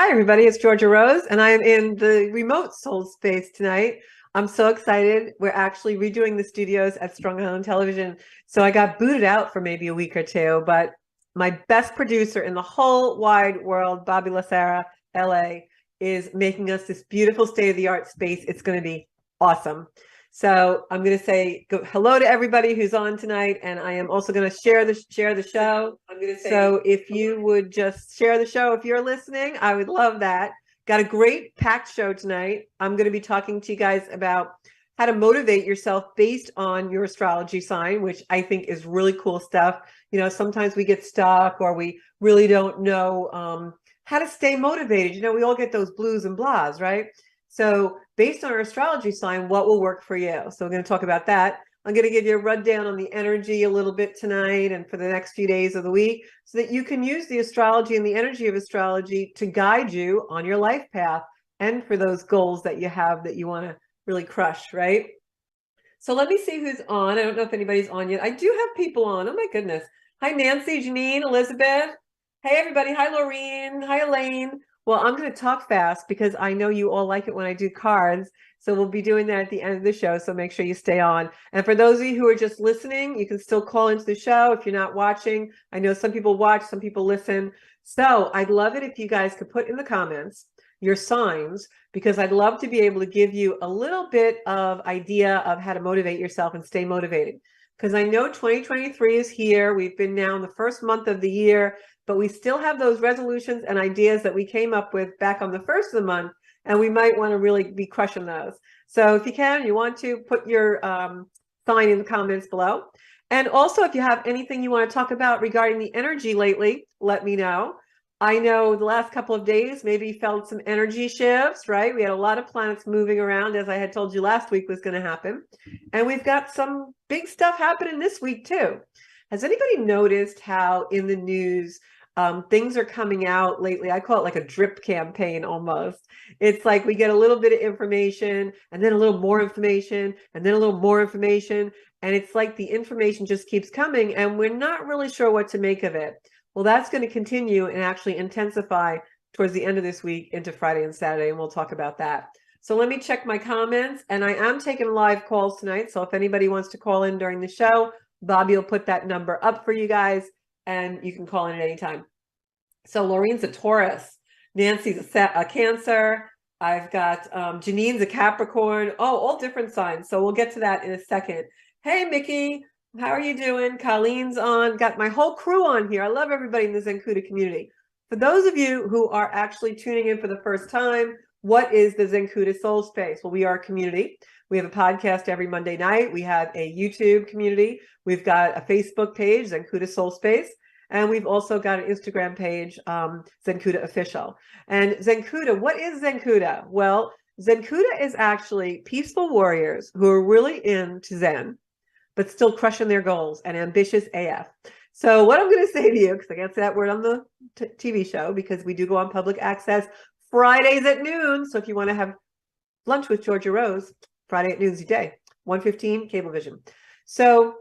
Hi, everybody. It's Georgia Rose, and I'm in the remote soul space tonight. I'm so excited. We're actually redoing the studios at Strong Island Television. So I got booted out for maybe a week or two, but my best producer in the whole wide world, Bobby Lacera, LA, is making us this beautiful state-of-the-art space. It's going to be awesome. So I'm going to say hello to everybody who's on tonight, and I am also going to share the show. So if you would just share the show if you're listening, I would love that. Got a great packed show tonight. I'm going to be talking to you guys about how to motivate yourself based on your astrology sign, which I think is really cool stuff. You know, sometimes we get stuck or we really don't know how to stay motivated. You know, we all get those blues and blahs, right? So based on our astrology sign, what will work for you? So we're going to talk about that. I'm going to give you a rundown on the energy a little bit tonight and for the next few days of the week so that you can use the astrology and the energy of astrology to guide you on your life path and for those goals that you have that you want to really crush, right? So let me see who's on. I don't know if anybody's on yet. I do have people on. Oh my goodness. Hi, Nancy, Janine, Elizabeth. Hey, everybody. Hi, Laureen. Hi, Elaine. Well, I'm going to talk fast because I know you all like it when I do cards. So we'll be doing that at the end of the show. So make sure you stay on. And for those of you who are just listening, you can still call into the show if you're not watching. I know some people watch, some people listen. So I'd love it if you guys could put in the comments your signs, because I'd love to be able to give you a little bit of idea of how to motivate yourself and stay motivated. Because I know 2023 is here. We've been now in the first month of the year, but we still have those resolutions and ideas that we came up with back on the first of the month, and we might want to really be crushing those. So if you can, you want to put your sign in the comments below. And also, if you have anything you want to talk about regarding the energy lately, let me know. I know the last couple of days maybe felt some energy shifts, right? We had a lot of planets moving around, as I had told you last week was going to happen. And we've got some big stuff happening this week too. Has anybody noticed how in the news things are coming out lately? I call it like a drip campaign almost. It's like we get a little bit of information and then a little more information and then a little more information. And it's like the information just keeps coming and we're not really sure what to make of it. Well, that's going to continue and actually intensify towards the end of this week into Friday and Saturday, and we'll talk about that. So let me check my comments, and I am taking live calls tonight. So if anybody wants to call in during the show, Bobby will put that number up for you guys, and you can call in at any time. So Laureen's a Taurus, Nancy's a Cancer. I've got Janine's a Capricorn. Oh, all different signs. So we'll get to that in a second. Hey, Mickey. How are you doing? Colleen's on. Got my whole crew on here. I love everybody in the Zencuda community. For those of you who are actually tuning in for the first time, what is the Zencuda Soul Space? Well, we are a community. We have a podcast every Monday night. We have a YouTube community. We've got a Facebook page, Zencuda Soul Space. And we've also got an Instagram page, Zencuda Official. And Zencuda, what is Zencuda? Well, Zencuda is actually peaceful warriors who are really into Zen, but still crushing their goals and ambitious AF. So what I'm going to say to you, because I can't say that word on the TV show, because we do go on public access Fridays at noon. So if you want to have lunch with Georgia Rose, Friday at noon's your day, 1:15 Cablevision. So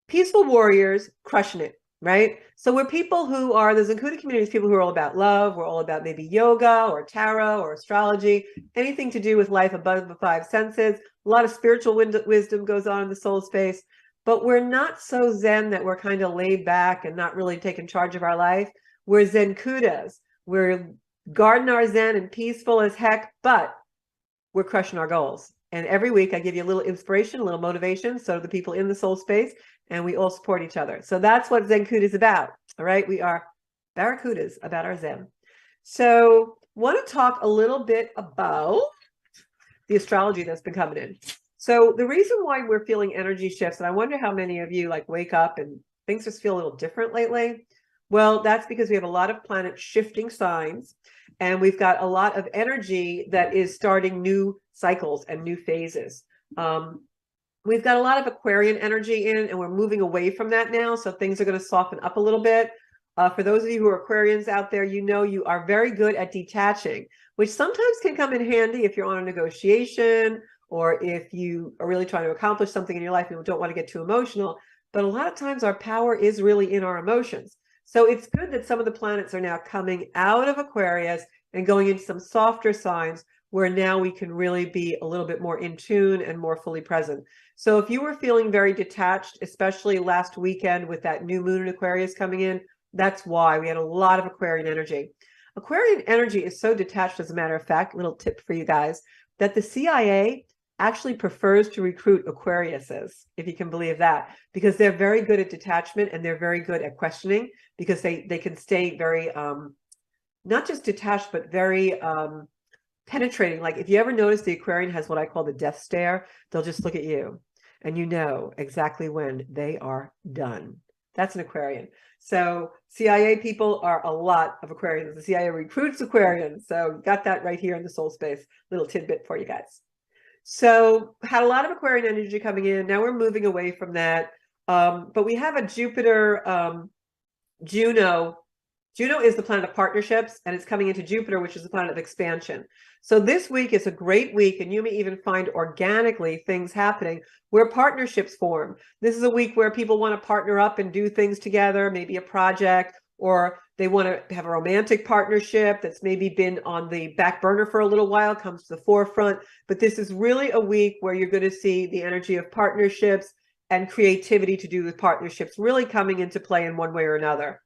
peaceful warriors crushing it, right? So we're people who are, the Zencuda community is people who are all about love. We're all about maybe yoga or tarot or astrology, anything to do with life above the five senses. A lot of spiritual wisdom goes on in the soul space, but we're not so Zen that we're kind of laid back and not really taking charge of our life. We're Zencudas. We're guarding our Zen and peaceful as heck, but we're crushing our goals. And every week I give you a little inspiration, a little motivation. So do the people in the soul space, and we all support each other. So that's what Zencuda is about. All right. We are Barracudas about our Zen. So want to talk a little bit about the astrology that's been coming in. So the reason why we're feeling energy shifts, and I wonder how many of you like wake up and things just feel a little different lately. Well, that's because we have a lot of planets shifting signs, and we've got a lot of energy that is starting new cycles and new phases. We've got a lot of Aquarian energy in, and we're moving away from that now. So things are going to soften up a little bit. For those of you who are Aquarians out there, you know you are very good at detaching, which sometimes can come in handy if you're on a negotiation or if you are really trying to accomplish something in your life and you don't want to get too emotional. But a lot of times our power is really in our emotions. So it's good that some of the planets are now coming out of Aquarius and going into some softer signs where now we can really be a little bit more in tune and more fully present. So if you were feeling very detached, especially last weekend with that new moon in Aquarius coming in, that's why we had a lot of Aquarian energy. Aquarian energy is so detached, as a matter of fact, little tip for you guys, that the CIA actually prefers to recruit Aquariuses, if you can believe that, because they're very good at detachment and they're very good at questioning, because they can stay very not just detached, but very penetrating. Like if you ever notice the Aquarian has what I call the death stare, they'll just look at you and you know exactly when they are done. That's an Aquarian. So CIA people are a lot of Aquarians. The CIA recruits Aquarians. So got that right here in the soul space. Little tidbit for you guys. So had a lot of Aquarian energy coming in. Now we're moving away from that. But we have a Jupiter, Juno. Juno is the planet of partnerships, and it's coming into Jupiter, which is the planet of expansion. So this week is a great week, and you may even find organically things happening where partnerships form. This is a week where people want to partner up and do things together, maybe a project, or they want to have a romantic partnership that's maybe been on the back burner for a little while, comes to the forefront. But this is really a week where you're going to see the energy of partnerships and creativity to do with partnerships really coming into play in one way or another.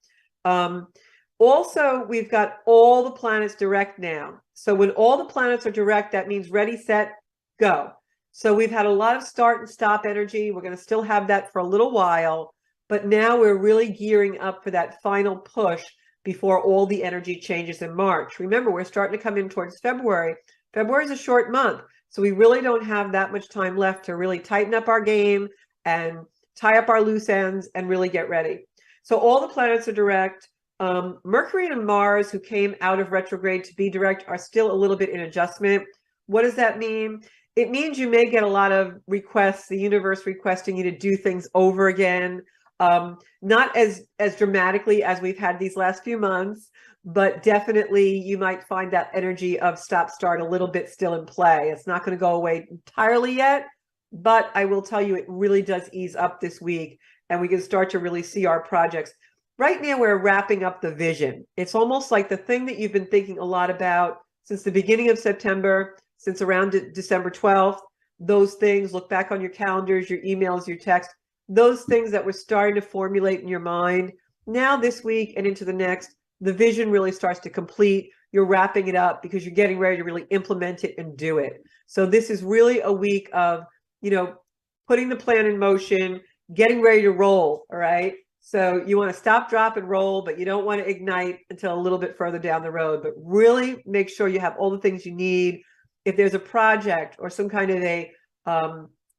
Also, we've got all the planets direct now. So when all the planets are direct, that means ready, set, go. So we've had a lot of start and stop energy. We're going to still have that for a little while, but now we're really gearing up for that final push before all the energy changes in March. Remember, we're starting to come in towards February. February is a short month, so we really don't have that much time left to really tighten up our game and tie up our loose ends and really get ready. So all the planets are direct. Mercury and Mars, who came out of retrograde to be direct, are still a little bit in adjustment. What does that mean? It means you may get a lot of requests, the universe requesting you to do things over again. Not as dramatically as we've had these last few months, but definitely you might find that energy of stop start a little bit still in play. It's not going to go away entirely yet, but I will tell you it really does ease up this week, and we can start to really see our projects. Right now, we're wrapping up the vision. It's almost like the thing that you've been thinking a lot about since the beginning of September, since around December 12th, those things, look back on your calendars, your emails, your text, those things that were starting to formulate in your mind. Now this week and into the next, the vision really starts to complete. You're wrapping it up because you're getting ready to really implement it and do it. So this is really a week of, putting the plan in motion, getting ready to roll, all right? So you want to stop, drop, and roll, but you don't want to ignite until a little bit further down the road. But really make sure you have all the things you need. If there's a project or some kind of a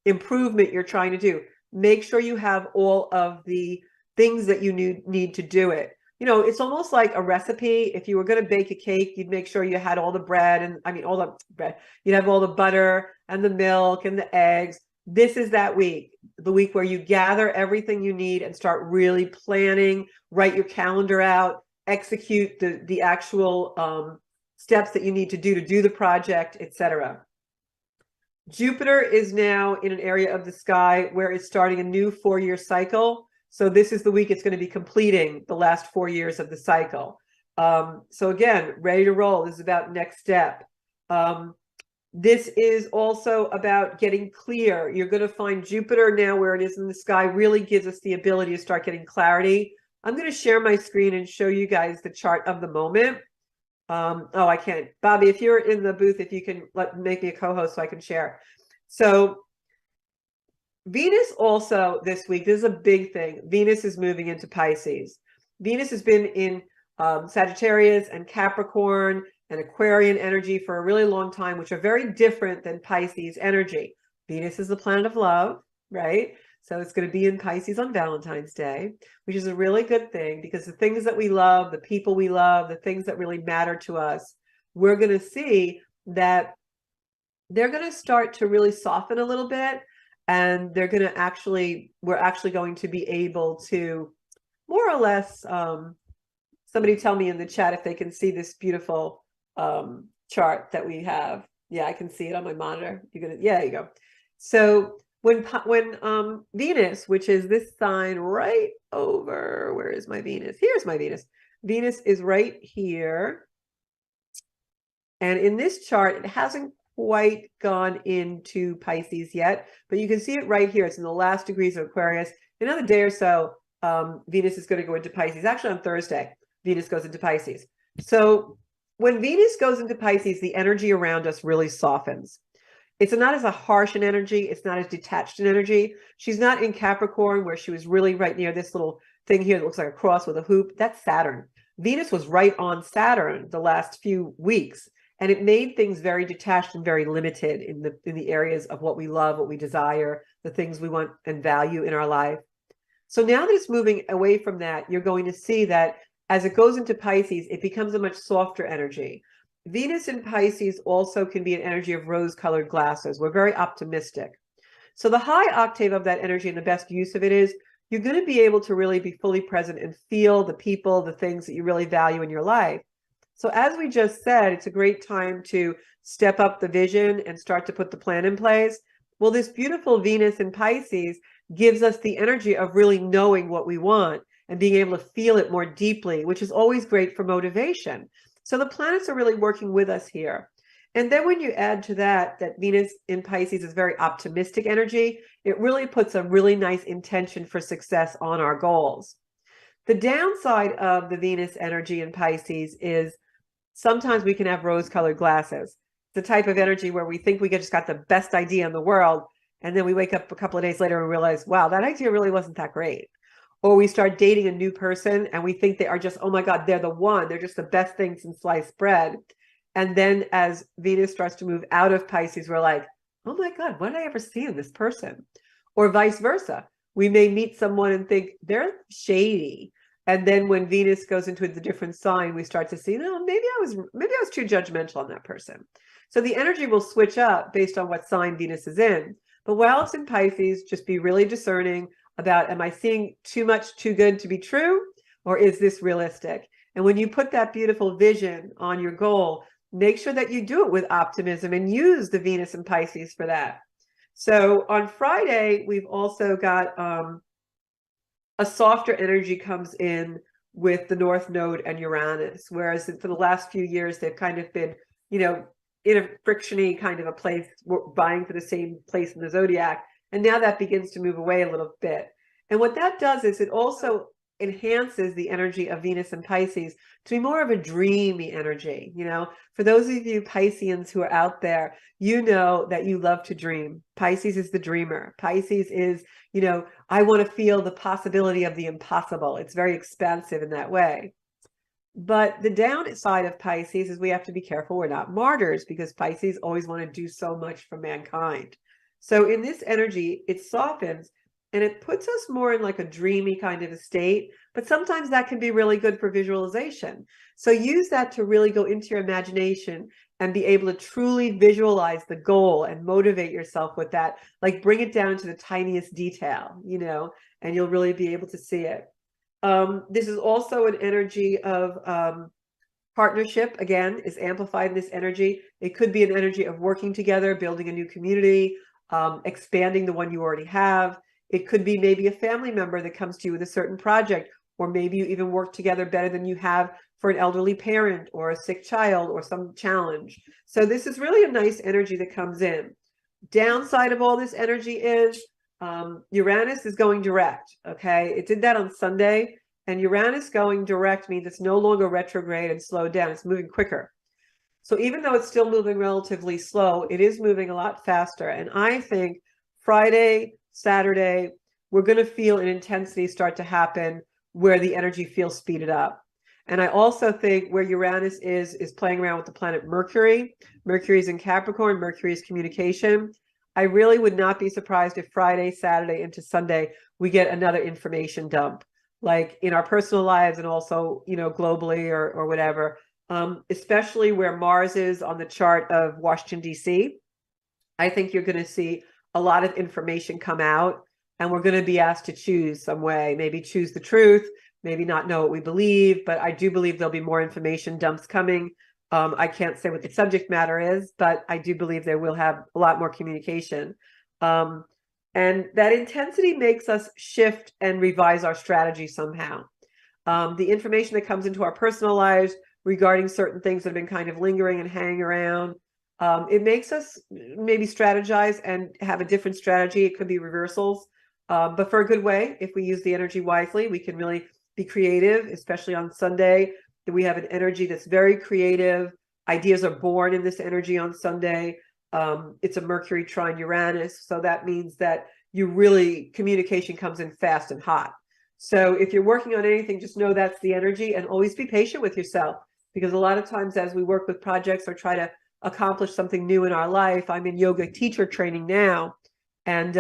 improvement you're trying to do, make sure you have all of the things that you need to do it. It's almost like a recipe. If you were going to bake a cake, you'd make sure you had all the bread all the bread. You'd have all the butter and the milk and the eggs. This is that week, the week where you gather everything you need and start really planning, write your calendar out, execute the actual steps that you need to do the project, etc. Jupiter is now in an area of the sky where it's starting a new 4-year cycle. So this is the week it's going to be completing the last 4 years of the cycle. So again, ready to roll. This is about next step. This is also about getting clear. You're going to find Jupiter now where it is in the sky really gives us the ability to start getting clarity. I'm going to share my screen and show you guys the chart of the moment. Oh, I can't. Bobby, if you're in the booth, if you can make me a co-host so I can share. So Venus also this week, this is a big thing. Venus is moving into Pisces. Venus has been in Sagittarius and Capricorn and Aquarian energy for a really long time, which are very different than Pisces energy. Venus is the planet of love, right? So it's going to be in Pisces on Valentine's Day, which is a really good thing because the things that we love, the people we love, the things that really matter to us, we're going to see that they're going to start to really soften a little bit. And we're actually going to be able to more or less, somebody tell me in the chat if they can see this beautiful chart that we have. Yeah, I can see it on my monitor. Yeah, there you go. So when Venus, which is this sign right over, where is my Venus? Here's my Venus. Venus is right here. And in this chart, it hasn't quite gone into Pisces yet, but you can see it right here. It's in the last degrees of Aquarius. In another day or so, Venus is going to go into Pisces. Actually, on Thursday, Venus goes into Pisces. So when Venus goes into Pisces, the energy around us really softens. It's not as a harsh an energy. It's not as detached an energy. She's not in Capricorn, where she was really right near this little thing here that looks like a cross with a hoop. That's Saturn. Venus was right on Saturn the last few weeks, and it made things very detached and very limited in the areas of what we love, what we desire, the things we want and value in our life. So now that it's moving away from that, you're going to see that as it goes into Pisces, it becomes a much softer energy. Venus in Pisces also can be an energy of rose-colored glasses. We're very optimistic. So the high octave of that energy and the best use of it is you're going to be able to really be fully present and feel the people, the things that you really value in your life. So as we just said, it's a great time to step up the vision and start to put the plan in place. Well, this beautiful Venus in Pisces gives us the energy of really knowing what we want and being able to feel it more deeply, which is always great for motivation. So the planets are really working with us here. And then when you add to that Venus in Pisces is very optimistic energy, it really puts a really nice intention for success on our goals. The downside of the Venus energy in Pisces is sometimes we can have rose-colored glasses. The type of energy where we think we just got the best idea in the world, and then we wake up a couple of days later and realize, wow, that idea really wasn't that great. Or we start dating a new person and we think they are just, oh my God, they're the one. They're just the best thing since sliced bread. And then as Venus starts to move out of Pisces, we're like, oh my God, what did I ever see in this person? Or vice versa. We may meet someone and think they're shady. And then when Venus goes into the different sign, we start to see, no, maybe I was too judgmental on that person. So the energy will switch up based on what sign Venus is in. But while it's in Pisces, just be really discerning about, am I seeing too much too good to be true, or is this realistic? And when you put that beautiful vision on your goal, make sure that you do it with optimism and use the Venus and Pisces for that. So on Friday, we've also got a softer energy comes in with the North Node and Uranus, whereas for the last few years, they've kind of been, in a frictiony kind of a place, vying for the same place in the zodiac. And now that begins to move away a little bit. And what that does is it also enhances the energy of Venus and Pisces to be more of a dreamy energy. For those of you Pisceans who are out there, you know that you love to dream. Pisces is the dreamer. Pisces is, I want to feel the possibility of the impossible. It's very expansive in that way. But the downside of Pisces is we have to be careful we're not martyrs, because Pisces always want to do so much for mankind. So in this energy, it softens and it puts us more in like a dreamy kind of a state, but sometimes that can be really good for visualization. So use that to really go into your imagination and be able to truly visualize the goal and motivate yourself with that, like bring it down to the tiniest detail, and you'll really be able to see it. This is also an energy of partnership, again, is amplified in this energy. It could be an energy of working together, building a new community, expanding the one you already have. It could be maybe a family member that comes to you with a certain project, or maybe you even work together better than you have for an elderly parent or a sick child or some challenge. So this is really a nice energy that comes in. Downside of all this energy is Uranus is going direct, okay? It did that on Sunday, and Uranus going direct means it's no longer retrograde and slowed down. It's moving quicker. So even though it's still moving relatively slow, it is moving a lot faster. And I think Friday, Saturday, we're going to feel an intensity start to happen where the energy feels speeded up. And I also think where Uranus is playing around with the planet Mercury. Mercury is in Capricorn. Mercury is communication. I really would not be surprised if Friday, Saturday into Sunday, we get another information dump, like in our personal lives and also, globally or whatever, especially where Mars is on the chart of Washington, D.C. I think you're going to see a lot of information come out, and we're going to be asked to choose some way, maybe choose the truth, maybe not know what we believe, but I do believe there'll be more information dumps coming. I can't say what the subject matter is, but I do believe they will have a lot more communication. And that intensity makes us shift and revise our strategy somehow. The information that comes into our personal lives regarding certain things that have been kind of lingering and hanging around, it makes us maybe strategize and have a different strategy. It could be reversals, but for a good way. If we use the energy wisely, we can really be creative, especially on Sunday. We have an energy that's very creative. Ideas are born in this energy on Sunday. It's a Mercury trine Uranus. So that means that communication comes in fast and hot. So if you're working on anything, just know that's the energy, and always be patient with yourself, because a lot of times as we work with projects or try to accomplish something new in our life, I'm in yoga teacher training now. And,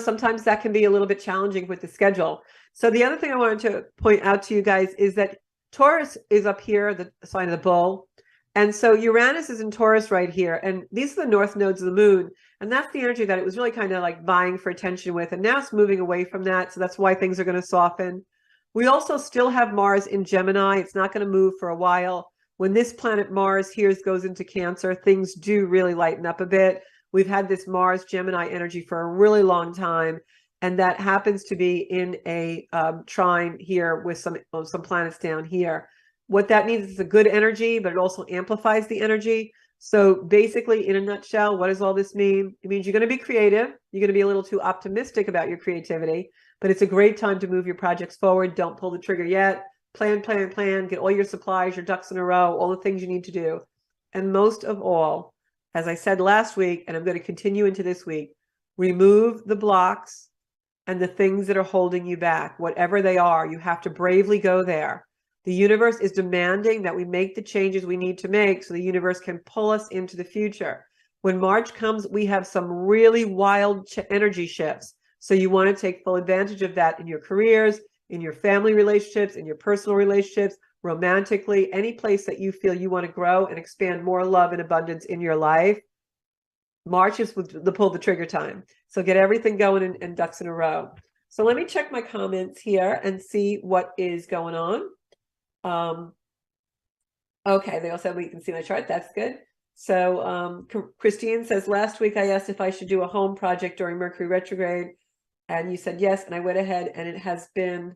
sometimes that can be a little bit challenging with the schedule. So the other thing I wanted to point out to you guys is that Taurus is up here, the sign of the bull. And so Uranus is in Taurus right here. And these are the north nodes of the moon. And that's the energy that it was really kind of like vying for attention with. And now it's moving away from that. So that's why things are going to soften. We also still have Mars in Gemini. It's not going to move for a while. When this planet Mars here goes into Cancer, things do really lighten up a bit. We've had this Mars Gemini energy for a really long time. And that happens to be in a trine here with some planets down here. What that means is a good energy, but it also amplifies the energy. So basically, in a nutshell, what does all this mean? It means you're going to be creative. You're going to be a little too optimistic about your creativity, but it's a great time to move your projects forward. Don't pull the trigger yet. Plan, plan, plan. Get all your supplies, your ducks in a row, all the things you need to do. And most of all, as I said last week, and I'm going to continue into this week, remove the blocks and the things that are holding you back. Whatever they are, you have to bravely go there. The universe is demanding that we make the changes we need to make so the universe can pull us into the future. When March comes, we have some really wild energy shifts. So you want to take full advantage of that in your careers, in your family relationships, in your personal relationships, romantically, any place that you feel you want to grow and expand more love and abundance in your life. March is the pull the trigger time. So get everything going and ducks in a row. So let me check my comments here and see what is going on. Okay, they all said we can see my chart. That's good. So Christine says, last week I asked if I should do a home project during Mercury retrograde, and you said yes, and I went ahead, and it has been,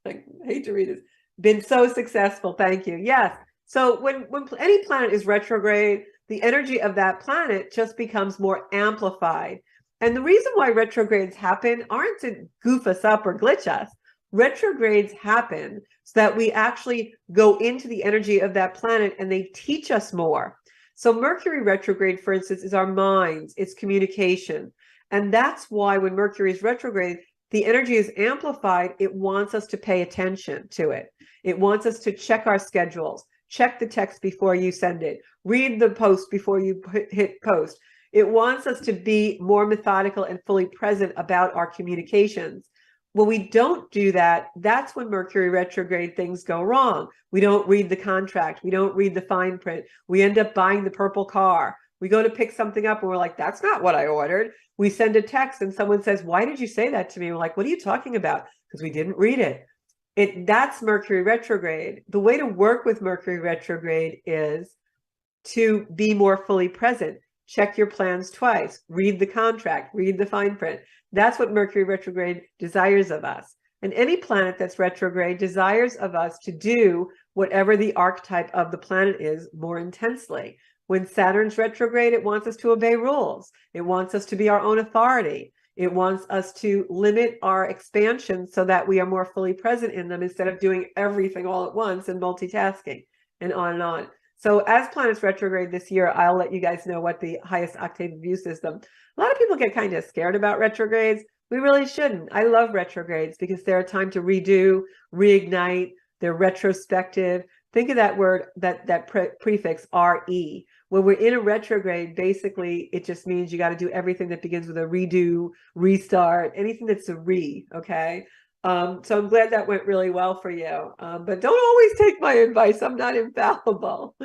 I hate to read this, been so successful. Thank you. Yes. So when any planet is retrograde, the energy of that planet just becomes more amplified. And the reason why retrogrades happen aren't to goof us up or glitch us. Retrogrades happen so that we actually go into the energy of that planet and they teach us more. So Mercury retrograde, for instance, is our minds, it's communication. And that's why when Mercury is retrograde, the energy is amplified. It wants us to pay attention to it. It wants us to check our schedules, check the text before you send it, read the post before you hit post. It wants us to be more methodical and fully present about our communications. When we don't do that, that's when Mercury retrograde things go wrong. We don't read the contract. We don't read the fine print. We end up buying the purple car. We go to pick something up and we're like, that's not what I ordered. We send a text and someone says, why did you say that to me? We're like, what are you talking about? Because we didn't read it. That's Mercury retrograde. The way to work with Mercury retrograde is to be more fully present. Check your plans twice, read the contract, read the fine print. That's what Mercury retrograde desires of us. And any planet that's retrograde desires of us to do whatever the archetype of the planet is more intensely. When Saturn's retrograde, it wants us to obey rules. It wants us to be our own authority. It wants us to limit our expansion so that we are more fully present in them instead of doing everything all at once and multitasking and on and on. So as planets retrograde this year, I'll let you guys know what the highest octave of view system. A lot of people get kind of scared about retrogrades. We really shouldn't. I love retrogrades because they're a time to redo, reignite. They're retrospective. Think of that word, that prefix RE. When we're in a retrograde, basically, it just means you got to do everything that begins with a redo, restart, anything that's a okay? So I'm glad that went really well for you. But don't always take my advice. I'm not infallible.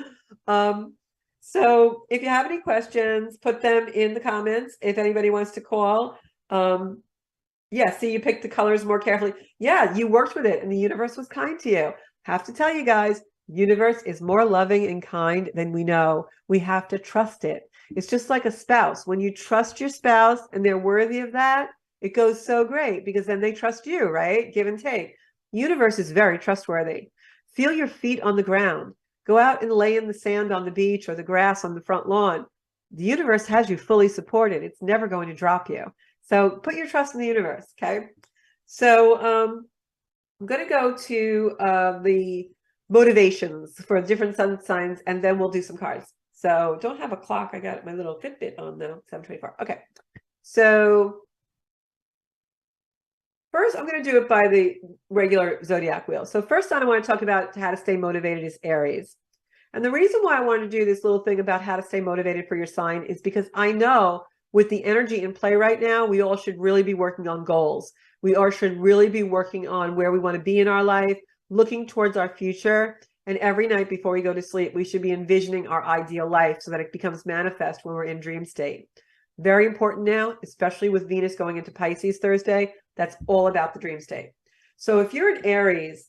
So if you have any questions, put them in the comments. If anybody wants to call, yeah, see, you picked the colors more carefully. Yeah, you worked with it and the universe was kind to you. Have to tell you guys, universe is more loving and kind than we know. We have to trust it. It's just like a spouse. When you trust your spouse and they're worthy of that, it goes so great because then they trust you, right? Give and take. Universe is very trustworthy. Feel your feet on the ground. Go out and lay in the sand on the beach or the grass on the front lawn. The universe has you fully supported. It's never going to drop you. So put your trust in the universe, okay? So I'm going to go to the motivations for different sun signs, and then we'll do some cards. So don't have a clock. I got my little Fitbit on now, 7:24. Okay. So first, I'm going to do it by the regular zodiac wheel. So first on, I want to talk about how to stay motivated is Aries. And the reason why I wanted to do this little thing about how to stay motivated for your sign is because I know with the energy in play right now, we all should really be working on goals. We all should really be working on where we want to be in our life, looking towards our future. And every night before we go to sleep, we should be envisioning our ideal life so that it becomes manifest when we're in dream state. Very important now, especially with Venus going into Pisces Thursday. That's all about the dream state. So if you're an Aries,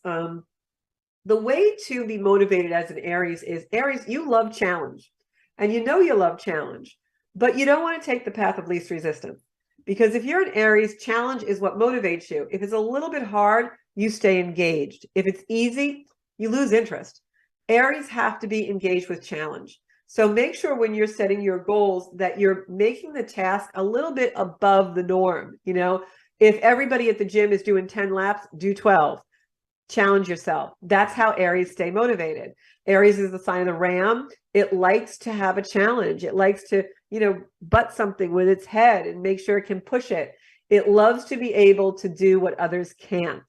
the way to be motivated as an Aries is, Aries, you love challenge. And you know you love challenge, but you don't want to take the path of least resistance. Because if you're an Aries, challenge is what motivates you. If it's a little bit hard, you stay engaged. If it's easy, you lose interest. Aries have to be engaged with challenge. So make sure when you're setting your goals that you're making the task a little bit above the norm. You know, if everybody at the gym is doing 10 laps, do 12. Challenge yourself. That's how Aries stay motivated. Aries is the sign of the ram. It likes to have a challenge. It likes to, you know, butt something with its head and make sure it can push it. It loves to be able to do what others can't.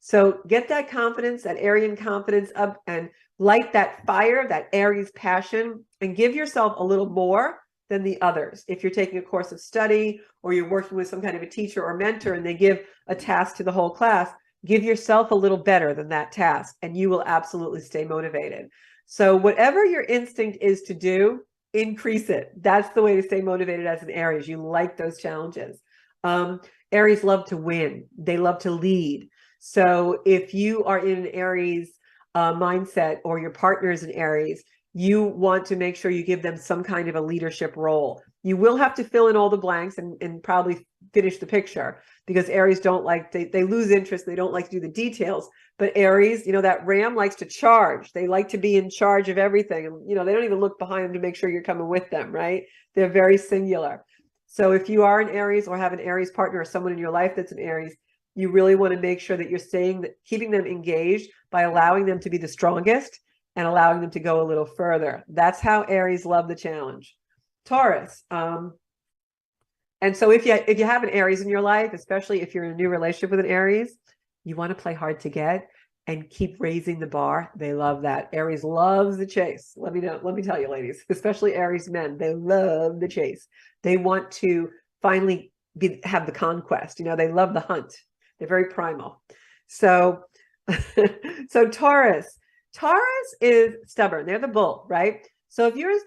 So get that confidence, that Arian confidence up and light that fire, that Aries passion, and give yourself a little more than the others. If you're taking a course of study or you're working with some kind of a teacher or mentor and they give a task to the whole class, give yourself a little better than that task and you will absolutely stay motivated. So whatever your instinct is to do, increase it. That's the way to stay motivated as an Aries. You like those challenges. Aries love to win. They love to lead. So if you are in an Aries mindset or your partner is an Aries, you want to make sure you give them some kind of a leadership role. You will have to fill in all the blanks and probably finish the picture because Aries don't like, they lose interest. They don't like to do the details. But Aries, you know, that ram likes to charge. They like to be in charge of everything. And, you know, they don't even look behind them to make sure you're coming with them, right? They're very singular. So if you are an Aries or have an Aries partner or someone in your life that's an Aries, you really want to make sure that you're keeping them engaged by allowing them to be the strongest and allowing them to go a little further. That's how Aries love the challenge. Taurus. And so if you have an Aries in your life, especially if you're in a new relationship with an Aries, you want to play hard to get and keep raising the bar. They love that. Aries loves the chase. Let me tell you, ladies, especially Aries men, they love the chase. They want to finally have the conquest. You know, they love the hunt. They're very primal. So, so Taurus is stubborn. They're the bull, right? So if you're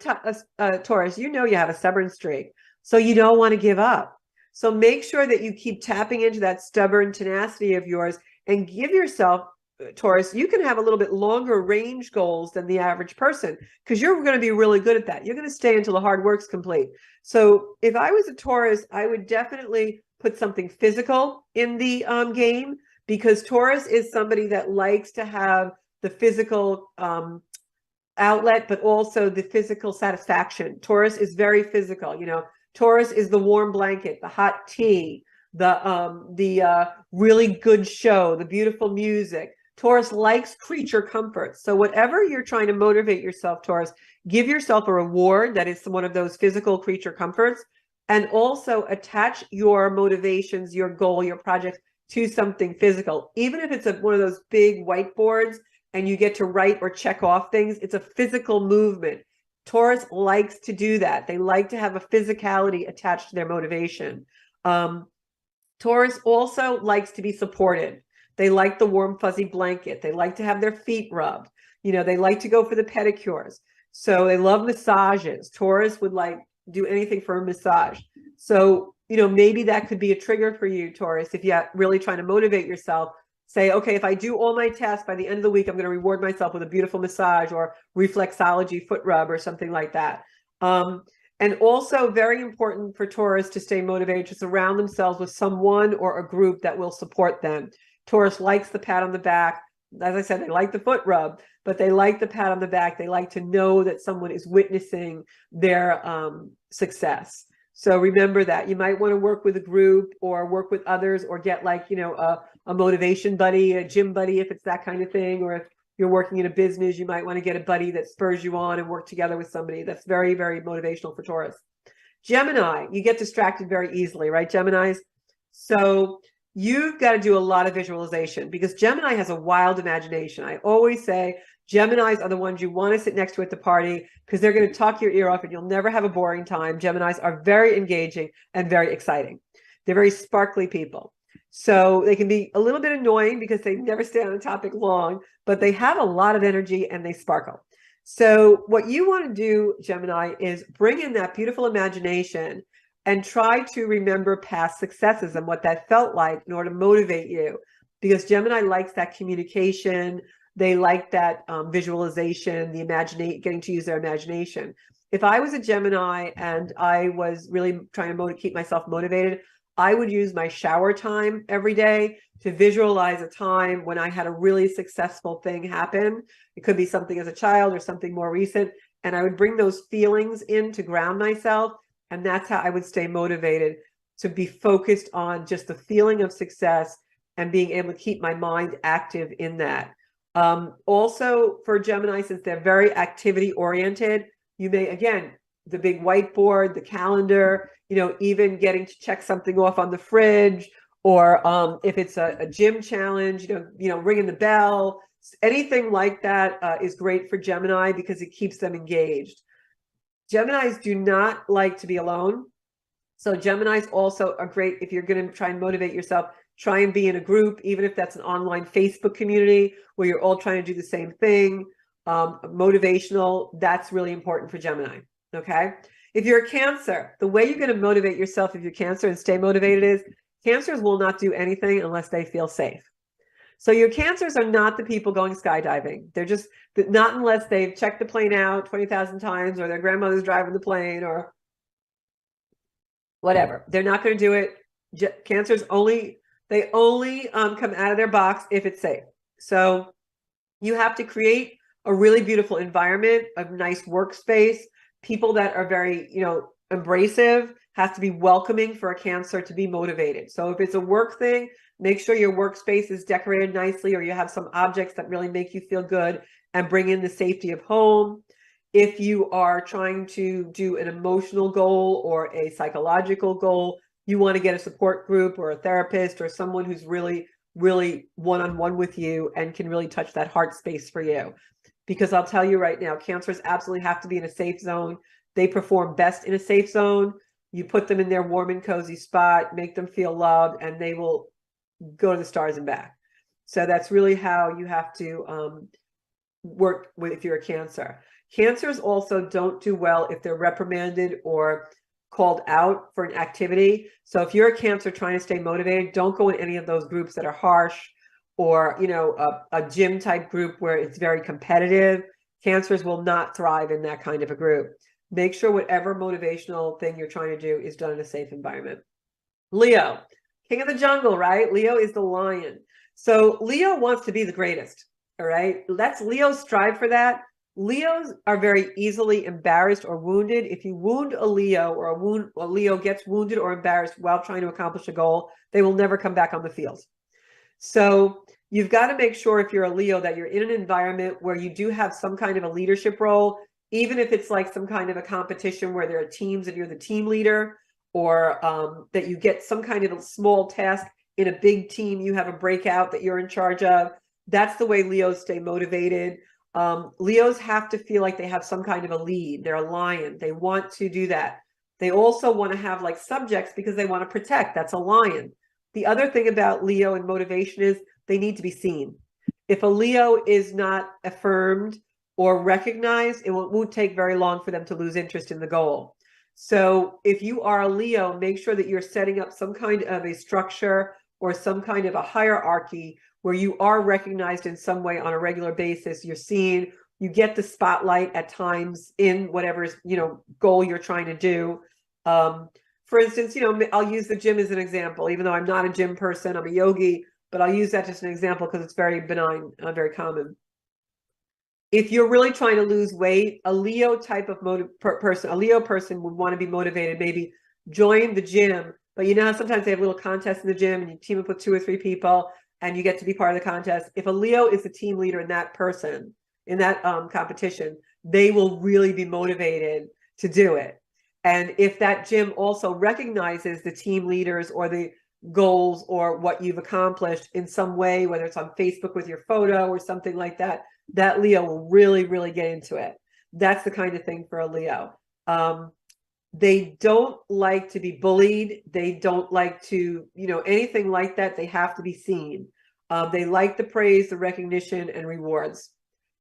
a Taurus, you know you have a stubborn streak. So you don't want to give up. So make sure that you keep tapping into that stubborn tenacity of yours and give yourself, Taurus, you can have a little bit longer range goals than the average person because you're going to be really good at that. You're going to stay until the hard work's complete. So if I was a Taurus, I would definitely put something physical in the game because Taurus is somebody that likes to have the physical outlet, but also the physical satisfaction. Taurus is very physical. You know, Taurus is the warm blanket, the hot tea, the really good show, the beautiful music. Taurus likes creature comforts. So whatever you're trying to motivate yourself, Taurus, give yourself a reward that is one of those physical creature comforts, and also attach your motivations, your goal, your project to something physical. Even if it's one of those big whiteboards and you get to write or check off things, it's a physical movement. Taurus likes to do that. They like to have a physicality attached to their motivation. Taurus also likes to be supported. They like the warm, fuzzy blanket. They like to have their feet rubbed. You know, they like to go for the pedicures. So they love massages. Taurus would like do anything for a massage. So, you know, maybe that could be a trigger for you, Taurus, if you're really trying to motivate yourself. Say, okay, if I do all my tasks by the end of the week, I'm going to reward myself with a beautiful massage or reflexology foot rub or something like that. And also very important for Taurus to stay motivated, to surround themselves with someone or a group that will support them. Taurus likes the pat on the back. As I said, they like the foot rub, but they like the pat on the back. They like to know that someone is witnessing their success. So remember that. You might want to work with a group or work with others, or get like, you know, a motivation buddy, a gym buddy, if it's that kind of thing. Or if you're working in a business, you might want to get a buddy that spurs you on and work together with somebody. That's very, very motivational for Taurus. Gemini, you get distracted very easily, right, Geminis? So you've got to do a lot of visualization, because Gemini has a wild imagination. I always say Geminis are the ones you want to sit next to at the party, because they're going to talk your ear off and you'll never have a boring time. Geminis are very engaging and very exciting. They're very sparkly people. So they can be a little bit annoying because they never stay on a topic long, but they have a lot of energy and they sparkle. So what you want to do, Gemini, is bring in that beautiful imagination and try to remember past successes and what that felt like in order to motivate you, because Gemini likes that communication. They like that visualization, getting to use their imagination. If I was a Gemini and I was really trying to keep myself motivated, I would use my shower time every day to visualize a time when I had a really successful thing happen. It could be something as a child or something more recent. And I would bring those feelings in to ground myself. And that's how I would stay motivated, to be focused on just the feeling of success and being able to keep my mind active in that. Also for Gemini, since they're very activity oriented, you may, again, the big whiteboard, the calendar, you know, even getting to check something off on the fridge, or if it's a gym challenge, you know, ringing the bell, anything like that is great for Gemini, because it keeps them engaged. Geminis do not like to be alone. So Geminis also are great if you're going to try and motivate yourself. Try and be in a group, even if that's an online Facebook community where you're all trying to do the same thing. Motivational, that's really important for Gemini. Okay. If you're a Cancer, the way you're going to motivate yourself if you're Cancer and stay motivated is Cancers will not do anything unless they feel safe. So your Cancers are not the people going skydiving. They're just not unless they've checked the plane out 20,000 times, or their grandmother's driving the plane, or whatever. They're not going to do it. Cancers only come out of their box if it's safe. So you have to create a really beautiful environment, a nice workspace. People that are very, you know, embracive, has to be welcoming for a Cancer to be motivated. So if it's a work thing, make sure your workspace is decorated nicely, or you have some objects that really make you feel good and bring in the safety of home. If you are trying to do an emotional goal or a psychological goal, you want to get a support group or a therapist or someone who's really, really one-on-one with you and can really touch that heart space for you. Because I'll tell you right now, Cancers absolutely have to be in a safe zone. They perform best in a safe zone. You put them in their warm and cozy spot, make them feel loved, and they will go to the stars and back. So that's really how you have to work with if you're a Cancer. Cancers also don't do well if they're reprimanded or called out for an activity. So if you're a Cancer trying to stay motivated, don't go in any of those groups that are harsh, or, you know, a gym type group where it's very competitive. Cancers will not thrive in that kind of a group. Make sure whatever motivational thing you're trying to do is done in a safe environment. Leo, king of the jungle, right? Leo is the lion. So Leo wants to be the greatest, all right? Let's Leo strive for that. Leos are very easily embarrassed or wounded. If you wound a Leo, or a Leo gets wounded or embarrassed while trying to accomplish a goal, they will never come back on the field. So you've got to make sure, if you're a Leo, that you're in an environment where you do have some kind of a leadership role, even if it's like some kind of a competition where there are teams and you're the team leader, or that you get some kind of a small task in a big team, you have a breakout that you're in charge of. That's the way Leos stay motivated. Leos have to feel like they have some kind of a lead. They're a lion. They want to do that. They also want to have like subjects because they want to protect. That's a lion. The other thing about Leo and motivation is they need to be seen. If a Leo is not affirmed or recognized, it won't take very long for them to lose interest in the goal. So if you are a Leo, make sure that you're setting up some kind of a structure or some kind of a hierarchy where you are recognized in some way on a regular basis. You're seen, You get the spotlight at times in whatever, goal you're trying to do. For instance, I'll use the gym as an example, even though I'm not a gym person, I'm a yogi, but I'll use that just an example because it's very benign, very common. If you're really trying to lose weight, a Leo type of person, a Leo person would want to be motivated, maybe join the gym, but you know how sometimes they have little contests in the gym and you team up with 2 or 3 people and you get to be part of the contest. If a Leo is the team leader in that person, in that competition, they will really be motivated to do it. And if that gym also recognizes the team leaders or the goals or what you've accomplished in some way, whether it's on Facebook with your photo or something like that, that Leo will really, really get into it. That's the kind of thing for a Leo. They don't like to be bullied. They don't like to, anything like that. They have to be seen. They like the praise, the recognition, and rewards.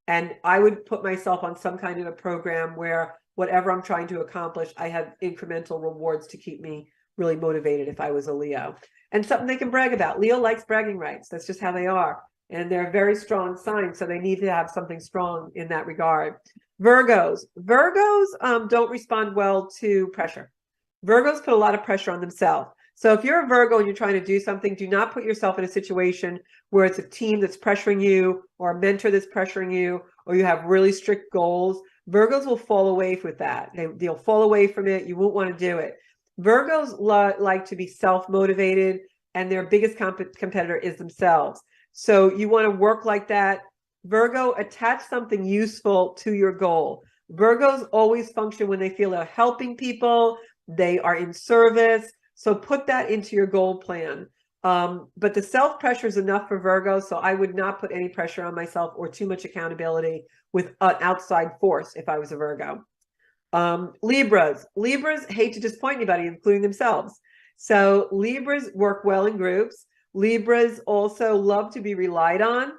And I would put myself on some kind of a program where whatever I'm trying to accomplish, I have incremental rewards to keep me really motivated if I was a Leo. And something they can brag about. Leo likes bragging rights. That's just how they are. And they're a very strong sign, so they need to have something strong in that regard. Virgos don't respond well to pressure. Virgos put a lot of pressure on themselves. So if you're a Virgo and you're trying to do something, do not put yourself in a situation where it's a team that's pressuring you or a mentor that's pressuring you, or you have really strict goals. Virgos will fall away with that. They'll fall away from it. You won't want to do it. Virgos like to be self-motivated, and their biggest competitor is themselves. So you want to work like that. Virgo, attach something useful to your goal. Virgos always function when they feel they're helping people, they are in service. So put that into your goal plan. But the self-pressure is enough for Virgo, so I would not put any pressure on myself or too much accountability with an outside force if I was a Virgo. Libras hate to disappoint anybody, including themselves. So Libras work well in groups. Libras also love to be relied on.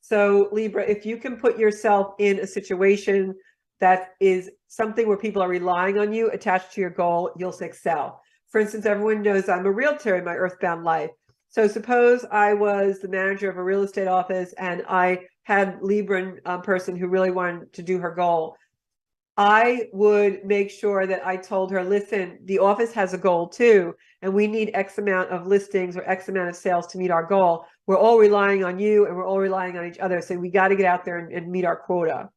So Libra, if you can put yourself in a situation that is something where people are relying on you attached to your goal, you'll excel. For instance, everyone knows I'm a realtor in my earthbound life. So suppose I was the manager of a real estate office and I had Libran person who really wanted to do her goal. I would make sure that I told her, listen, the office has a goal too, and we need X amount of listings or X amount of sales to meet our goal. We're all relying on you and we're all relying on each other. So we got to get out there and meet our quota.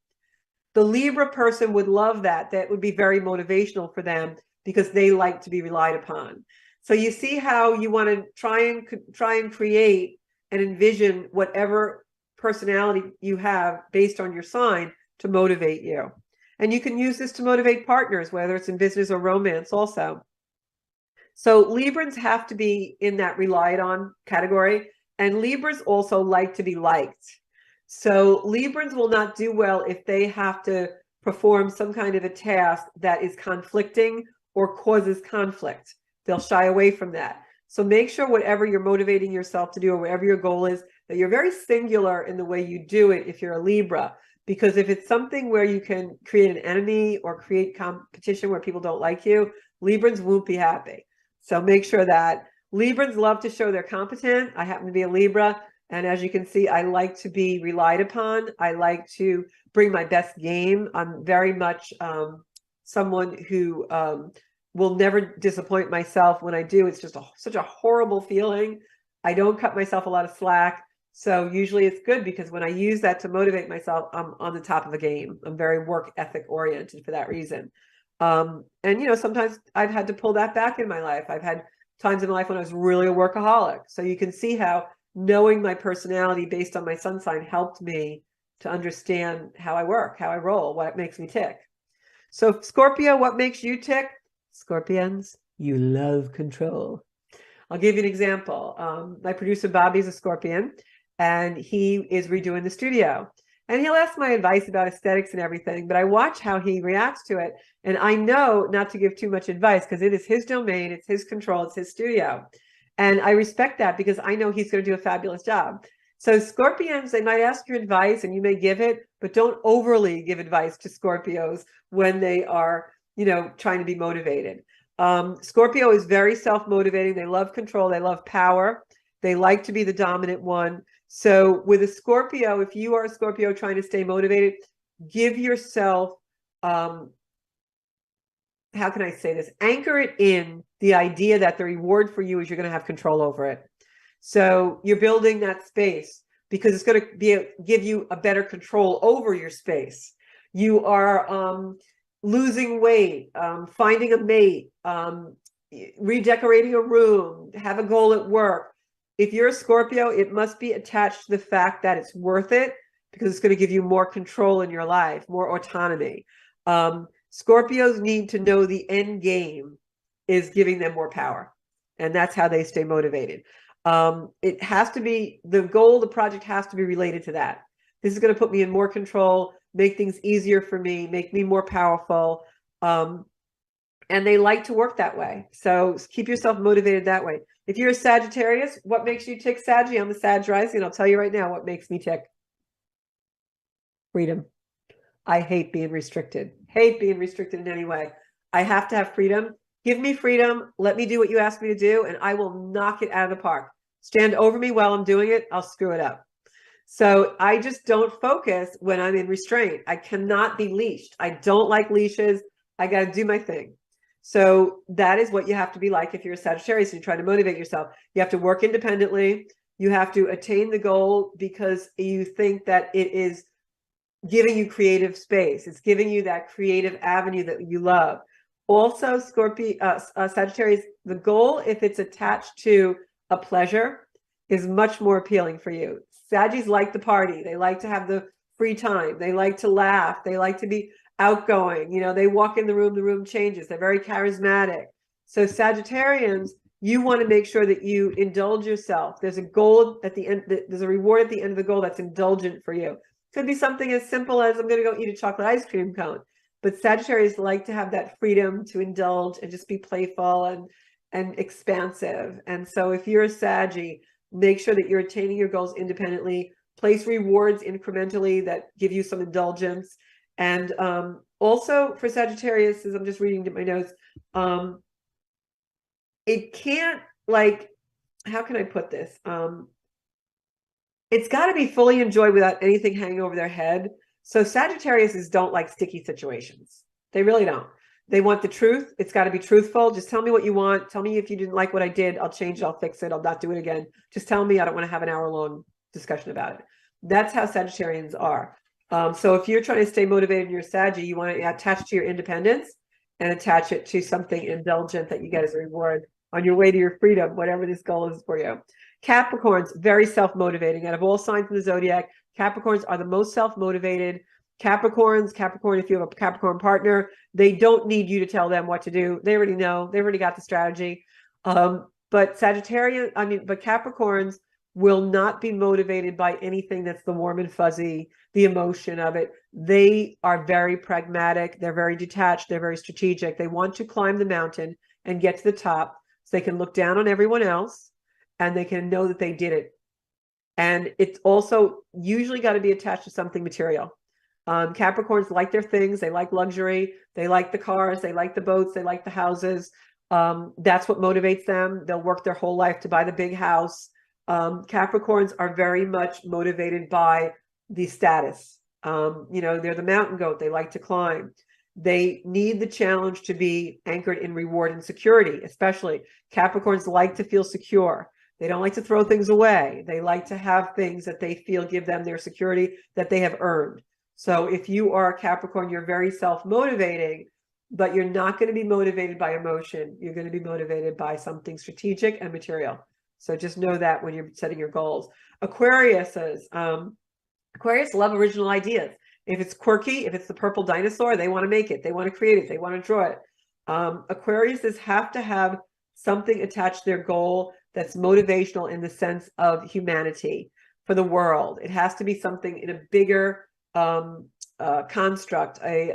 The Libra person would love that. That would be very motivational for them because they like to be relied upon. So you see how you want to try and create and envision whatever personality you have based on your sign to motivate you. And you can use this to motivate partners, whether it's in business or romance also. So Librans have to be in that relied on category. And Libras also like to be liked. So Librans will not do well if they have to perform some kind of a task that is conflicting or causes conflict. They'll shy away from that. So make sure whatever you're motivating yourself to do or whatever your goal is, that you're very singular in the way you do it if you're a Libra. Because if it's something where you can create an enemy or create competition where people don't like you, Librans won't be happy. So make sure that Librans love to show they're competent. I happen to be a Libra. And as you can see, I like to be relied upon. I like to bring my best game. I'm very much someone who will never disappoint myself when I do. It's just such a horrible feeling. I don't cut myself a lot of slack. So usually it's good because when I use that to motivate myself, I'm on the top of the game. I'm very work ethic oriented for that reason. And, sometimes I've had to pull that back in my life. I've had times in my life when I was really a workaholic. So you can see how knowing my personality based on my sun sign helped me to understand how I work, how I roll, what makes me tick. So Scorpio, what makes you tick? Scorpions, you love control. I'll give you an example. My producer, Bobby's a Scorpion, and he is redoing the studio. And he'll ask my advice about aesthetics and everything, but I watch how he reacts to it. And I know not to give too much advice because it is his domain, it's his control, it's his studio. And I respect that because I know he's going to do a fabulous job. So Scorpions, they might ask your advice and you may give it, but don't overly give advice to Scorpios when they are, trying to be motivated. Scorpio is very self-motivating. They love control. They love power. They like to be the dominant one. So with a Scorpio, if you are a Scorpio trying to stay motivated, give yourself, how can I say this? Anchor it in the idea that the reward for you is you're going to have control over it. So you're building that space because it's going to give you a better control over your space. You are losing weight, finding a mate, redecorating a room, have a goal at work. If you're a Scorpio, it must be attached to the fact that it's worth it because it's going to give you more control in your life, more autonomy. Scorpios need to know the end game is giving them more power, and that's how they stay motivated. It has to be the goal, the project has to be related to that. This is going to put me in more control, make things easier for me, make me more powerful. And they like to work that way. So keep yourself motivated that way. If you're a Sagittarius, what makes you tick, Saggy? I'm a Sag rising, and I'll tell you right now what makes me tick. Freedom. I hate being restricted. Hate being restricted in any way. I have to have freedom. Give me freedom. Let me do what you ask me to do, and I will knock it out of the park. Stand over me while I'm doing it. I'll screw it up. So I just don't focus when I'm in restraint. I cannot be leashed. I don't like leashes. I got to do my thing. So that is what you have to be like if you're a Sagittarius and you're trying to motivate yourself. You have to work independently. You have to attain the goal because you think that it is giving you creative space. It's giving you that creative avenue that you love. Also, Sagittarius, the goal, if it's attached to a pleasure, is much more appealing for you. Saggies like the party. They like to have the free time. They like to laugh. They like to be outgoing. You know, they walk in the room changes. They're very charismatic. So Sagittarians, you want to make sure that you indulge yourself. There's a goal at the end. There's a reward at the end of the goal that's indulgent for you. Could be something as simple as I'm going to go eat a chocolate ice cream cone. But Sagittarius like to have that freedom to indulge and just be playful and expansive. And so if you're a Saggy, make sure that you're attaining your goals independently. Place rewards incrementally that give you some indulgence. And also for Sagittarius, as I'm just reading my notes, it can't, like, how can I put this? It's got to be fully enjoyed without anything hanging over their head. So Sagittariuses don't like sticky situations. They really don't. They want the truth. It's got to be truthful. Just tell me what you want. Tell me if you didn't like what I did. I'll change it. I'll fix it. I'll not do it again. Just tell me. I don't want to have an hour-long discussion about it. That's how Sagittarians are. So if you're trying to stay motivated in your Saggy, you want to attach to your independence and attach it to something indulgent that you get as a reward on your way to your freedom, whatever this goal is for you. Capricorns, very self-motivating. Out of all signs in the zodiac, Capricorns are the most self-motivated. Capricorn, if you have a Capricorn partner, they don't need you to tell them what to do. They already know. They already got the strategy. But Capricorns will not be motivated by anything that's the warm and fuzzy, the emotion of it. They are very pragmatic. They're very detached. They're very strategic. They want to climb the mountain and get to the top so they can look down on everyone else and they can know that they did it. And it's also usually got to be attached to something material. Capricorns like their things. They like luxury. They like the cars. They like the boats. They like the houses. That's what motivates them. They'll work their whole life to buy the big house. Capricorns are very much motivated by the status. They're the mountain goat. They like to climb. They need the challenge to be anchored in reward and security, especially. Capricorns like to feel secure. They don't like to throw things away. They like to have things that they feel give them their security that they have earned. So if you are a Capricorn, you're very self-motivating, but you're not going to be motivated by emotion. You're going to be motivated by something strategic and material. So just know that when you're setting your goals. Aquarius love original ideas. If it's quirky, if it's the purple dinosaur, they want to make it. They want to create it. They want to draw it. Aquariuses have to have something attached to their goal that's motivational in the sense of humanity for the world. It has to be something in a bigger construct, a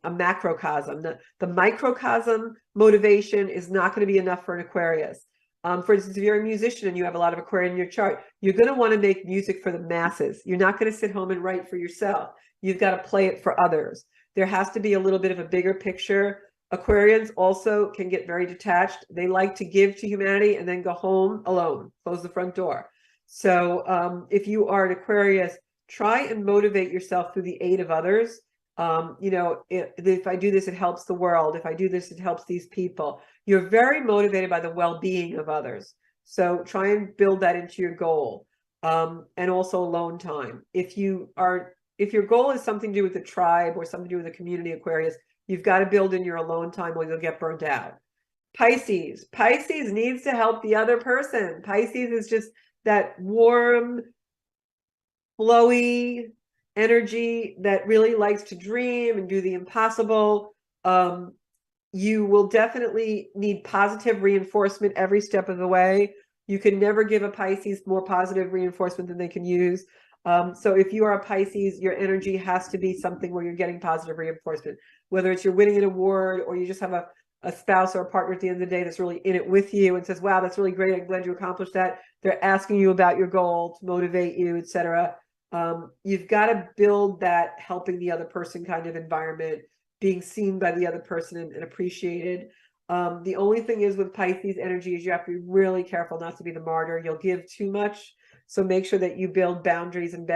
macrocosm. The microcosm motivation is not going to be enough for an Aquarius. For instance, if you're a musician and you have a lot of Aquarian in your chart, you're going to want to make music for the masses. You're not going to sit home and write for yourself. You've got to play it for others. There has to be a little bit of a bigger picture. Aquarians also can get very detached. They like to give to humanity and then go home alone, close the front door. So if you are an Aquarius try and motivate yourself through the aid of others. You know, if I do this, it helps the world. If I do this, it helps these people. You're very motivated by the well-being of others. So try and build that into your goal. And also alone time. If your goal is something to do with the tribe or something to do with the community, Aquarius, you've got to build in your alone time or you'll get burnt out. Pisces needs to help the other person. Pisces is just that warm, flowy energy that really likes to dream and do the impossible. You will definitely need positive reinforcement every step of the way. You can never give a Pisces more positive reinforcement than they can use. So if you are a Pisces, your energy has to be something where you're getting positive reinforcement, whether it's you're winning an award or you just have a spouse or a partner at the end of the day that's really in it with you and says, wow, that's really great. I'm glad you accomplished that. They're asking you about your goal to motivate you, etc. You've got to build that helping the other person kind of environment, being seen by the other person and appreciated. The only thing is with Pisces energy is you have to be really careful not to be the martyr. You'll give too much. So make sure that you build boundaries and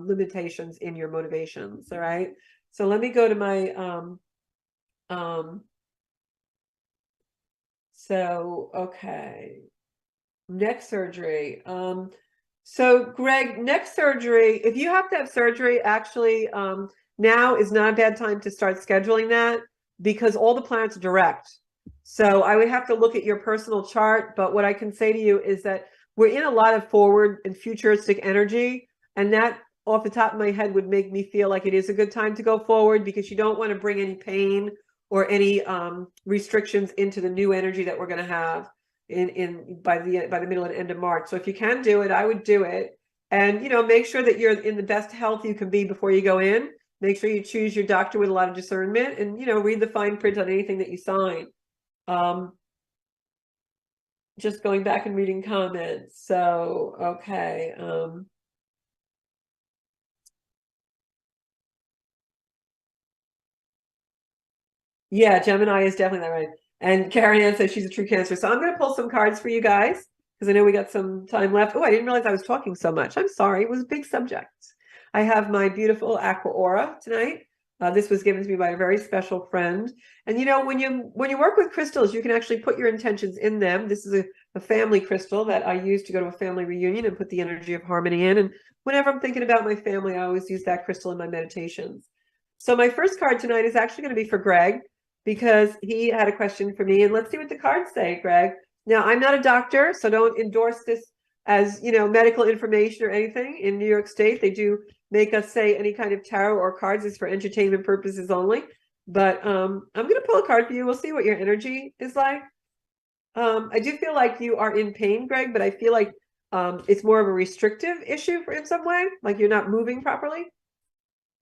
limitations in your motivations. All right. So let me go to my, okay. Neck surgery. So Greg, neck surgery, if you have to have surgery, actually, now is not a bad time to start scheduling that because all the planets are direct. So I would have to look at your personal chart, but what I can say to you is that we're in a lot of forward and futuristic energy, and that off the top of my head would make me feel like it is a good time to go forward because you don't want to bring any pain or any restrictions into the new energy that we're going to have by the middle and end of March. So if you can do it, I would do it. And, you know, make sure that you're in the best health you can be before you go in. Make sure you choose your doctor with a lot of discernment and, you know, read the fine print on anything that you sign. Just going back and reading comments. So, okay. Yeah, Gemini is definitely that right. And Carrie Ann says she's a true Cancer. So I'm going to pull some cards for you guys because I know we got some time left. Oh, I didn't realize I was talking so much. I'm sorry. It was a big subject. I have my beautiful Aqua Aura tonight. This was given to me by a very special friend. And you know, when you work with crystals, you can actually put your intentions in them. This is a family crystal that I use to go to a family reunion and put the energy of harmony in. And whenever I'm thinking about my family, I always use that crystal in my meditations. So my first card tonight is actually going to be for Greg because he had a question for me. And let's see what the cards say, Greg. Now, I'm not a doctor, so don't endorse this as, you know, medical information or anything. In New York State, they do make us say any kind of tarot or cards is for entertainment purposes only. But I'm going to pull a card for you. We'll see what your energy is like. I do feel like you are in pain, Greg, but I feel like it's more of a restrictive issue in some way, like you're not moving properly.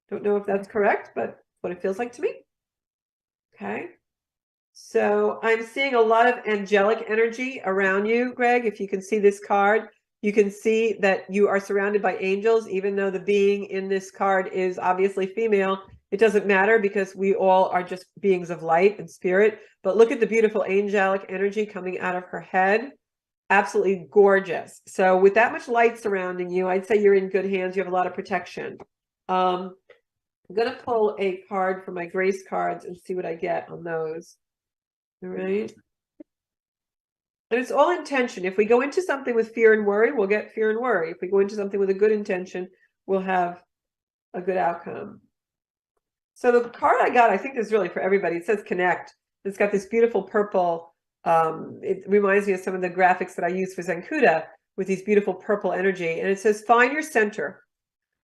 Don't know if that's correct, but what it feels like to me. Okay. So I'm seeing a lot of angelic energy around you, Greg. If you can see this card, you can see that you are surrounded by angels, even though the being in this card is obviously female. It doesn't matter because we all are just beings of light and spirit. But look at the beautiful angelic energy coming out of her head. Absolutely gorgeous. So with that much light surrounding you, I'd say you're in good hands. You have a lot of protection. I'm going to pull a card for my grace cards and see what I get on those. All right. And it's all intention. If we go into something with fear and worry, we'll get fear and worry. If we go into something with a good intention, we'll have a good outcome. So the card I got, I think is really for everybody. It says connect. It's got this beautiful purple. It reminds me of some of the graphics that I use for Zenkuda with these beautiful purple energy. And it says, find your center.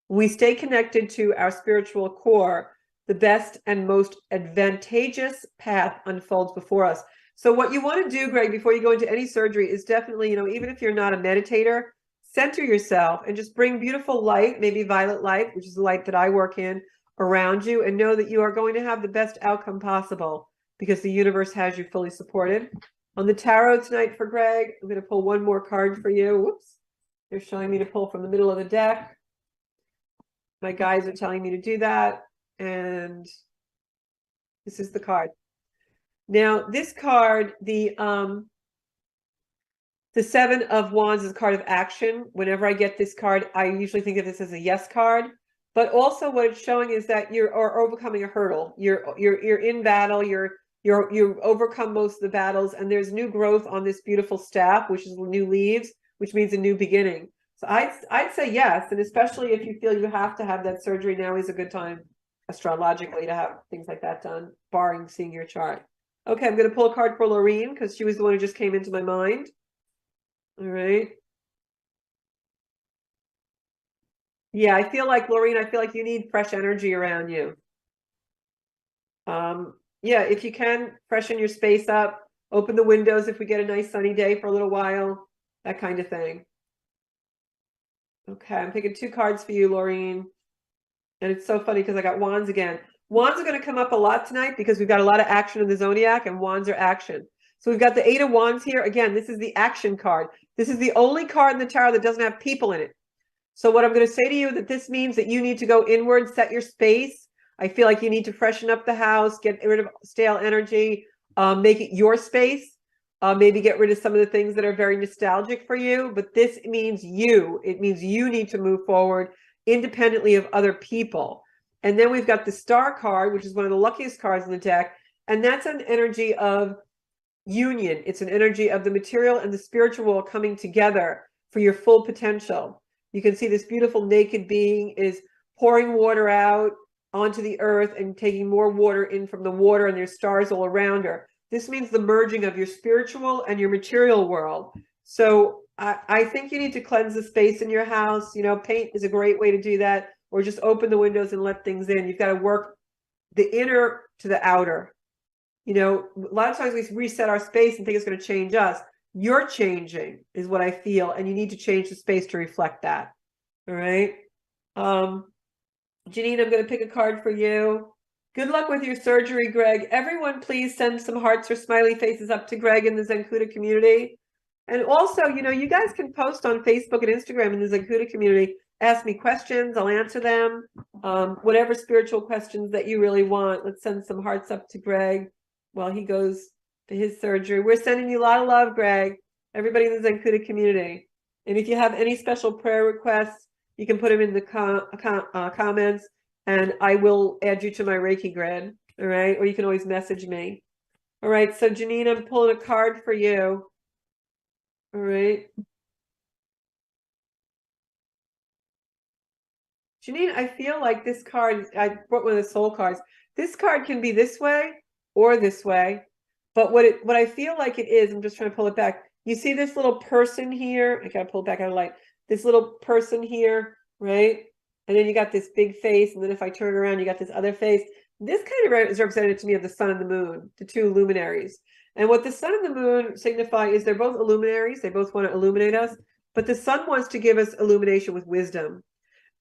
We stay connected to our spiritual core. The best and most advantageous path unfolds before us. So what you want to do, Greg, before you go into any surgery is definitely, you know, even if you're not a meditator, center yourself and just bring beautiful light, maybe violet light, which is the light that I work in, around you, and know that you are going to have the best outcome possible because the universe has you fully supported. On the tarot tonight for Greg, I'm going to pull one more card for you. Whoops. They're showing me to pull from the middle of the deck. My guides are telling me to do that. And this is the card. Now, this card, the The Seven of Wands is a card of action. Whenever I get this card, I usually think of this as a yes card. But also what it's showing is that you're overcoming a hurdle. You're in battle, you've overcome most of the battles, and there's new growth on this beautiful staff, which is new leaves, which means a new beginning. So I'd say yes, and especially if you feel you have to have that surgery, now is a good time astrologically to have things like that done, barring seeing your chart. Okay, I'm going to pull a card for Lorene because she was the one who just came into my mind. All right. Yeah, I feel like, Lorene, I feel like you need fresh energy around you. Yeah, if you can, freshen your space up, open the windows if we get a nice sunny day for a little while, that kind of thing. Okay, I'm picking 2 cards for you, Lorene. And it's so funny because I got wands again. Wands are going to come up a lot tonight because we've got a lot of action in the zodiac, and wands are action. So we've got the 8 of Wands here. Again, this is the action card. This is the only card in the tarot that doesn't have people in it. So what I'm going to say to you, that this means that you need to go inward, set your space. I feel like you need to freshen up the house, get rid of stale energy, make it your space. Maybe get rid of some of the things that are very nostalgic for you. But this means you. It means you need to move forward independently of other people. And then we've got the Star card, which is one of the luckiest cards in the deck. And that's an energy of union. It's an energy of the material and the spiritual coming together for your full potential. You can see this beautiful naked being is pouring water out onto the earth and taking more water in from the water, and there's stars all around her. This means the merging of your spiritual and your material world. So I think you need to cleanse the space in your house. You know, paint is a great way to do that, or just open the windows and let things in. You've got to work the inner to the outer. You know, a lot of times we reset our space and think it's going to change us. You're changing is what I feel, and you need to change the space to reflect that. All right. Janine, I'm going to pick a card for you. Good luck with your surgery, Greg. Everyone, please send some hearts or smiley faces up to Greg in the Zenkuda community. And also, you know, you guys can post on Facebook and Instagram in the Zenkuda community. Ask me questions. I'll answer them. Whatever spiritual questions that you really want. Let's send some hearts up to Greg while he goes to his surgery. We're sending you a lot of love, Greg. Everybody in the Zenkuda community. And if you have any special prayer requests, you can put them in the comments, and I will add you to my Reiki grid. All right. Or you can always message me. All right. So Janine, I'm pulling a card for you. All right. Janine, I feel like this card, I brought one of the soul cards. This card can be this way or this way. But what I feel like it is, I'm just trying to pull it back. You see this little person here? I got to pull it back out of light. This little person here, right? And then you got this big face. And then if I turn around, you got this other face. This kind of is representative to me of the sun and the moon, the 2 luminaries. And what the sun and the moon signify is they're both illuminaries. They both want to illuminate us. But the sun wants to give us illumination with wisdom.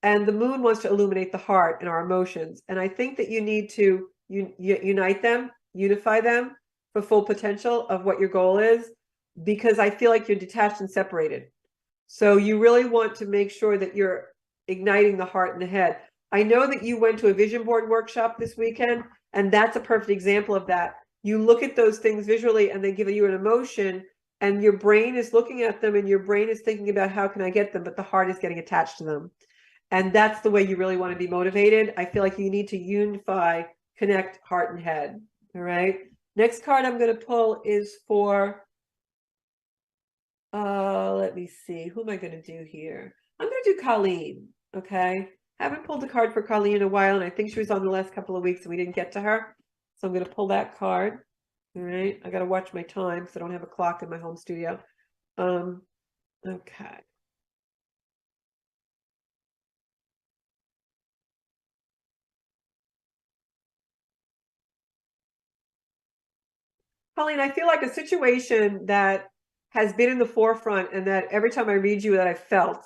And the moon wants to illuminate the heart and our emotions. And I think that you need to unite them, unify them for full potential of what your goal is, because I feel like you're detached and separated. So you really want to make sure that you're igniting the heart and the head. I know that you went to a vision board workshop this weekend, and that's a perfect example of that. You look at those things visually and they give you an emotion, and your brain is looking at them and your brain is thinking about how can I get them, but the heart is getting attached to them. And that's the way you really want to be motivated. I feel like you need to unify, connect heart and head. All right. Next card I'm going to pull is for, let me see. Who am I going to do here? I'm going to do Colleen. Okay. Haven't pulled a card for Colleen in a while, and I think she was on the last couple of weeks and we didn't get to her. So I'm going to pull that card. All right. I got to watch my time because I don't have a clock in my home studio. Okay. Colleen, I feel like a situation that has been in the forefront and that every time I read you that I felt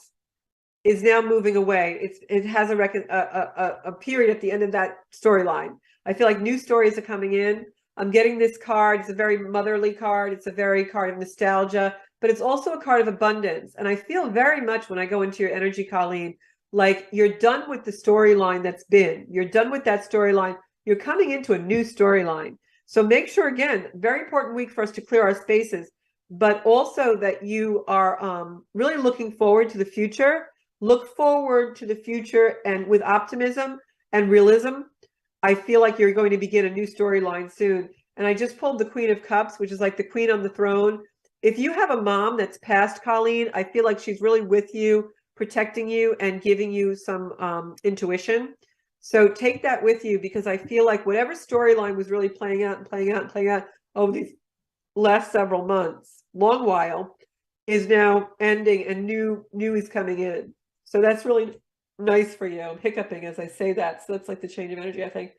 is now moving away. It has a period at the end of that storyline. I feel like new stories are coming in. I'm getting this card. It's a very motherly card. It's a very card of nostalgia, but it's also a card of abundance. And I feel very much when I go into your energy, Colleen, like you're done with the storyline that's been. You're done with that storyline. You're coming into a new storyline. So make sure, again, very important week for us to clear our spaces. but also that you are really looking forward to the future. Look forward to the future and with optimism and realism. I feel like you're going to begin a new storyline soon. And I just pulled the Queen of Cups, which is like the queen on the throne. If you have a mom that's passed, Colleen, I feel like she's really with you, protecting you and giving you some intuition. So take that with you, because I feel like whatever storyline was really playing out and playing out and playing out over these last several months, long while, is now ending and new is coming in. So that's really nice for you. I'm hiccuping as I say that. So that's like the change of energy, I think.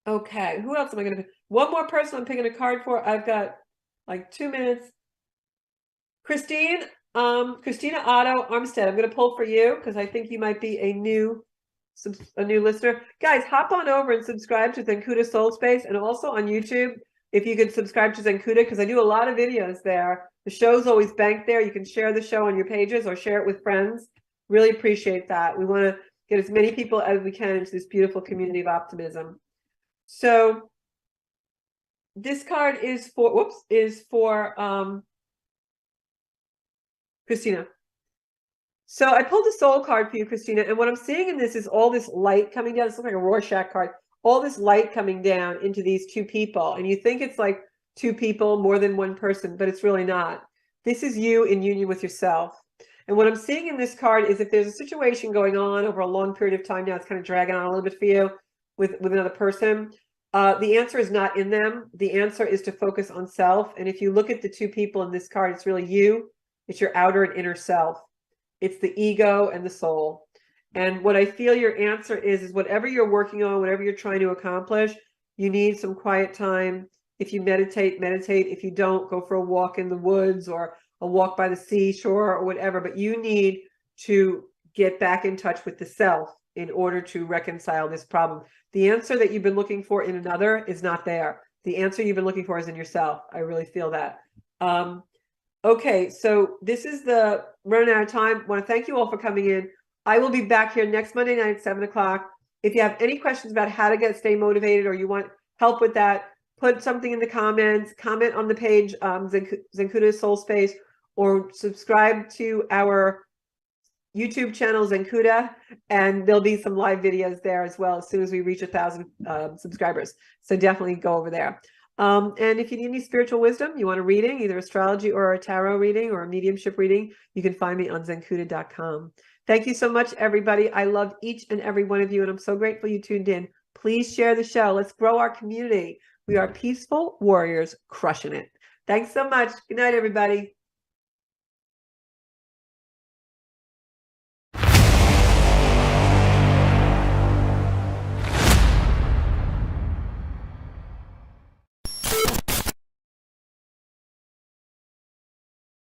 Okay, who else am I going to pick? One more person I'm picking a card for. I've got like 2 minutes. Christina Otto Armstead. I'm going to pull for you because I think you might be a new listener. Guys, hop on over and subscribe to Zencuda Soul Space, and also on YouTube, if you could subscribe to Zencuda, because I do a lot of videos there. The show's always banked there. You can share the show on your pages or share it with friends. Really appreciate that. We want to get as many people as we can into this beautiful community of optimism. So this card is for Christina. So I pulled a soul card for you, Christina, and what I'm seeing in this is all this light coming down. This looks like a Rorschach card. All this light coming down into these two people, and you think it's like two people, more than one person, but it's really not. This is you in union with yourself. And what I'm seeing in this card is if there's a situation going on over a long period of time now, it's kind of dragging on a little bit for you with another person. The answer is not in them. The answer is to focus on self. And if you look at the two people in this card, it's really you. It's your outer and inner self. It's the ego and the soul. And what I feel your answer is whatever you're working on, whatever you're trying to accomplish, you need some quiet time. If you meditate, meditate. If you don't, go for a walk in the woods or a walk by the seashore or whatever. But you need to get back in touch with the self in order to reconcile this problem. The answer that you've been looking for in another is not there. The answer you've been looking for is in yourself. I really feel that. Okay, so this is the running out of time. I want to thank you all for coming in. I will be back here next Monday night at 7 o'clock. If you have any questions about how to stay motivated, or you want help with that, put something in the comments, comment on the page, Zencuda Soul Space, or subscribe to our YouTube channel, Zencuda, and there'll be some live videos there as well as soon as we reach 1,000 subscribers. So definitely go over there. And if you need any spiritual wisdom, you want a reading, either astrology or a tarot reading or a mediumship reading, you can find me on zencuda.com. Thank you so much, everybody. I love each and every one of you, and I'm so grateful you tuned in. Please share the show. Let's grow our community. We are peaceful warriors crushing it. Thanks so much. Good night, everybody.